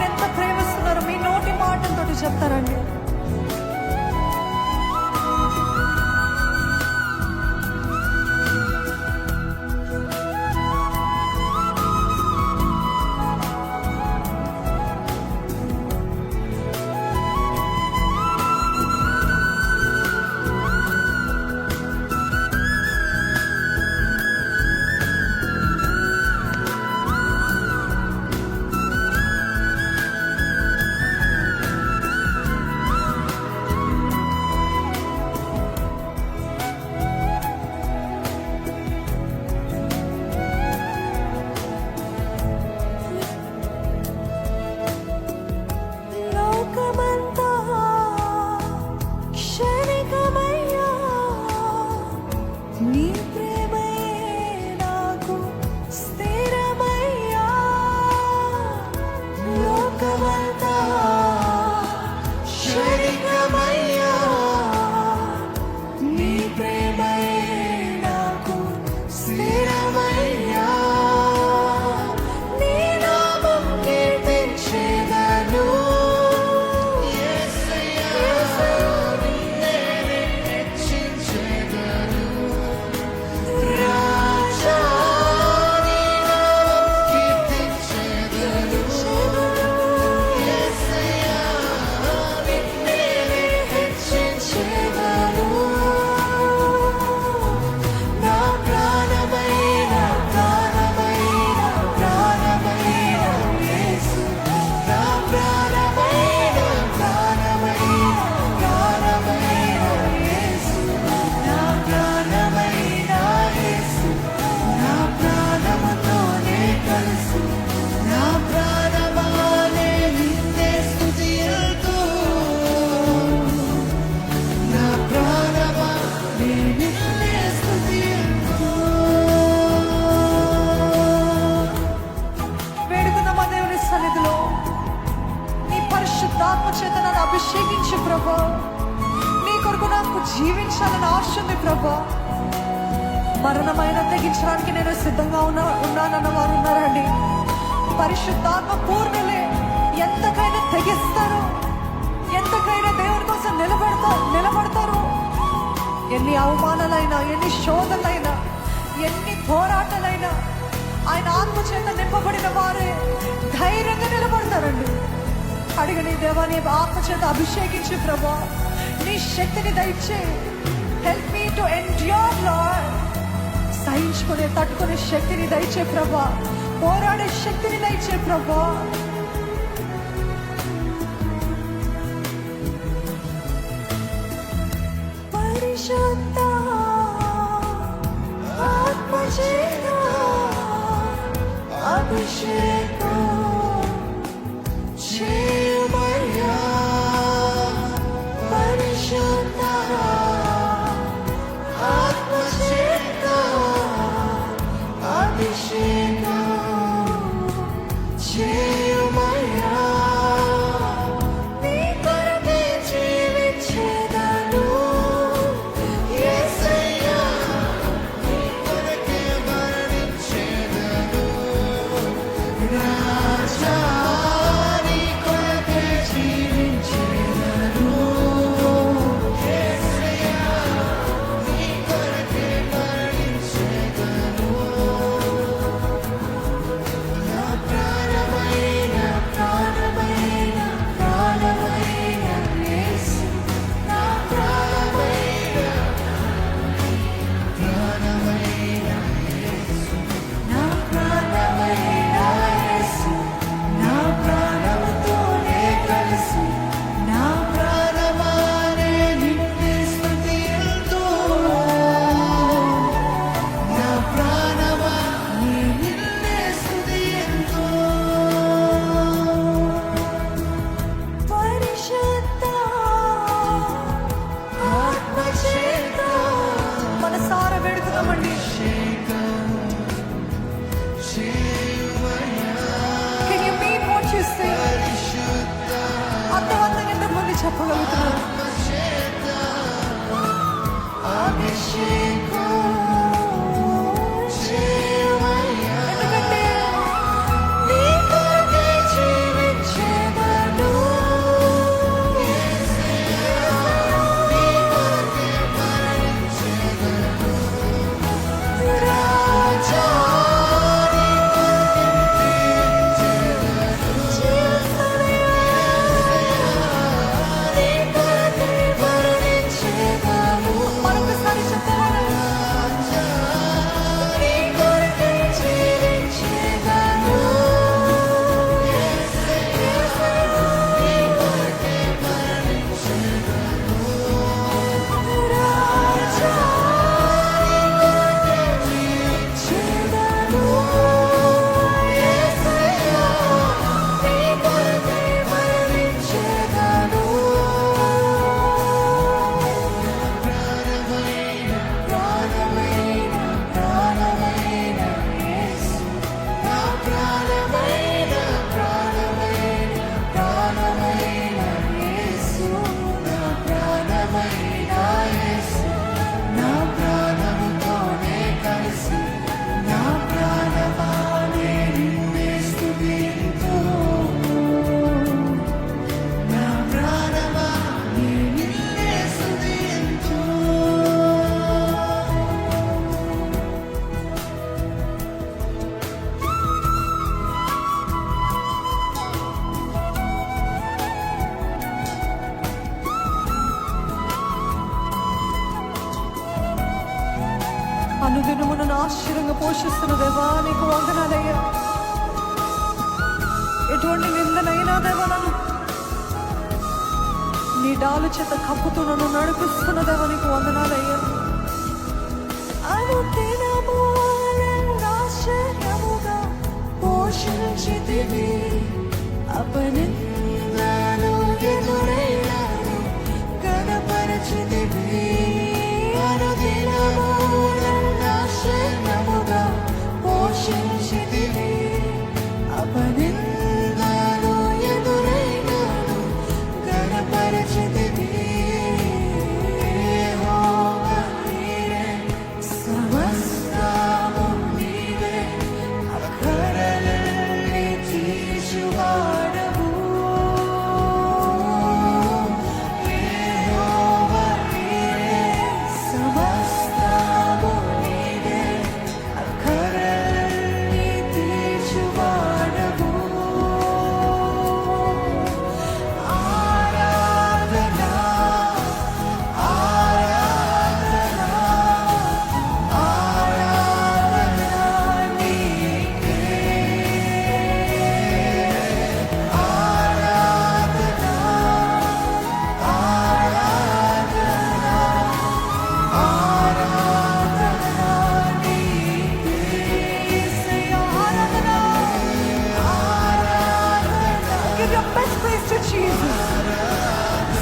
ఆయన ఎంత ప్రేమిస్తున్నారో మీ నోటి మాటలతో చెప్తారండి. అభిషేకించు ప్రభా. నీ కొరకు నాకు జీవించాలని ఆశ ఉంది ప్రభా. మరణమైన తెగించడానికి నేను సిద్ధంగా ఉన్నానన్న వారు ఉన్నారండి. పరిశుద్ధాత్మ పూర్ణులే ఎంతకైనా తెగిస్తారు, ఎంతకైనా దేవుని కోసం నిలబడతారు. ఎన్ని అవమానాలైనా, ఎన్ని శోధనలైనా, ఎన్ని పోరాటాలైనా ఆయన ఆత్మ చేత నింపబడిన వారే ధైర్యంగా నిలబడతారండి. అడిగని దేవా, నీ ఆత్మ చేత అభిషేకించి ప్రభా, నీ శక్తిని దయచే. Help me to endure Lord. సహించుకునే తట్టుకునే శక్తిని దయచే ప్రభా, పోరాడే శక్తిని దయచే ప్రభా. పరిశుద్ధ ఆత్మ చేత అభిషేకం చేయమయ్యా. పరిశుద్ధ ఆత్మ చేత అభిషేకం చేయమయ్యా. నీ కొరకే జీవించేదను యేసయ్యా, నీ కొరకే మరణించేదను రాజా. చెప్పగలుగుతున్నాను. ఎందుకంటే నీ కొరకే జీవించే అనుదినము నన్ను ఆశ్చర్యంగా పోషిస్తున్న దేవా నీకు వందనాలయ్యా. ఎటువంటి నిందనైనా దేవా నన్ను నీ డాలు చేత కప్పుతూ నన్ను నడిపిస్తున్న దేవా నీకు వందనాలయ్యా. అనుదినము నన్ను ఆశ్చర్యముగా పోషించితివి, అపనిందలు ఎదురైనాను కనపరచితివి. అనుదినము నన్ను ఆశ్చర్యముగా పోషించితివి, అపనిందలు ఎదురైనాను కనపరచితివి. యెహోవా నీవే, సమస్తము నీవే, అక్కరలన్నీ తీర్చువాడవు. యెహోవా నీవే, సమస్తము నీవే, అక్కరలన్నీ తీర్చువాడవు. ఆరాధనా ఆరాధనా ఆరాధనా నీకే. ఆరాధనా ఆరాధనా ఆరాధనా నీకే. యేసయ్యా ఆరాధనా ఆరాధనా. Give your best praise to Jesus.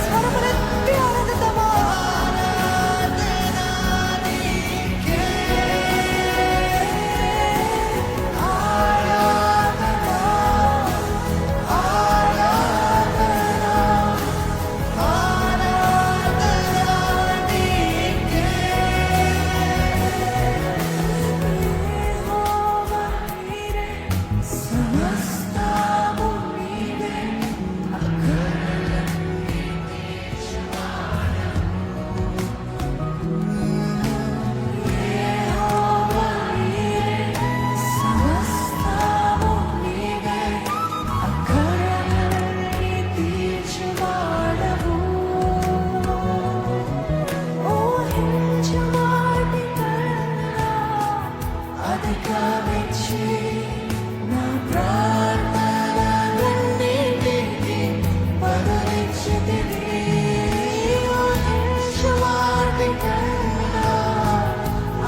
స్వరములెత్తి ఆరాధిద్దామా? ఆరాధనా నీకే. ఆరాధనా ఆరాధనా ఆరాధనా నీకే. యెహోవా నీవే, సమస్తము నీవే, అక్కరలన్నీ తీర్చువాడవు. యెహోవా నీవే, సమస్తము నీవే, అక్కరలన్నీ తీర్చువాడవు. ఊహించువాటి కన్నా అధిగమించి నా ప్రార్థనలన్నిటికీ బదులిచ్చితివి. ఊహించువాటి కన్నా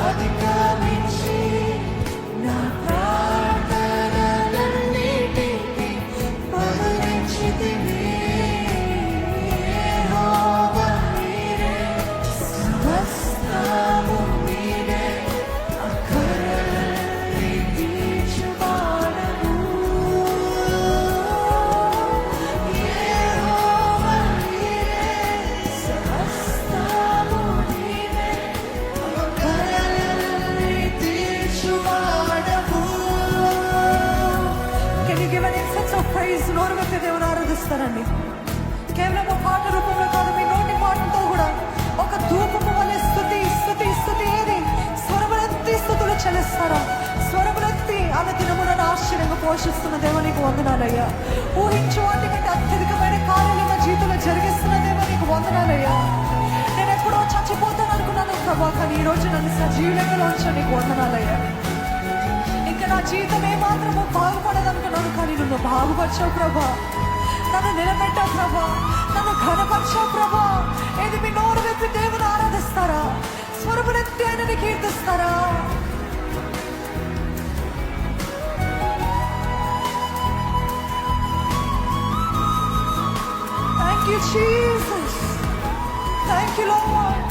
అధిగమించి నా ప్రార్థనలన్నిటికీ బదులిచ్చితివి. యెహోవా నీవే, సమస్తము నీవే, అక్కరలన్నీ తీర్చువాడవు. యెహోవా నీవే, సమస్తము నీవే, అక్కరలన్నీ తీర్చువాడవు. Can you give an incense of praise? నోరు పెట్టి దేవుని ఆరాధిస్తారండి. కేవలం ఒక పాట రూపంలో కాదు, మీ నోటి పాటతో కూడా ఒక ధూపము వలె స్తుతి స్తుతి స్తుతి. ఏది స్వరములెత్తి స్తుతులు చెల్లిస్తారా? స్వరములెత్తి అనుదినము నన్ను ఆశ్చర్యంగా పోషిస్తున్న దేవునికి వందనాలయ్యా. ఊహించు వాటికంటే అత్యధికమైన కార్యాలు నా జీవితంలో జరిగిస్తున్న దేవునికి వందనాలయ్యా. నేను ఎప్పుడో చచ్చిపోతాను అనుకున్నాను ప్రభా, కానీ ఈ రోజు నన్ను సజీవులంగా ఉంచా నీకు వందనాలయ్యా. ఇంకా నా జీవితం ఏమాత్రమో బాగుపడదనుకున్నాను, కానీ నువ్వు బాగుపరిచావు ప్రభా. నన్ను నిలబెట్టావు ప్రభా, నన్ను ఘనపరిచావు ప్రభా. ఏది మీ నోరు విప్పి దేవుని ఆరాధిస్తారా? స్వరములెత్తి ఆయనని కీర్తిస్తారా? Thank you, Jesus. Thank you, Lord.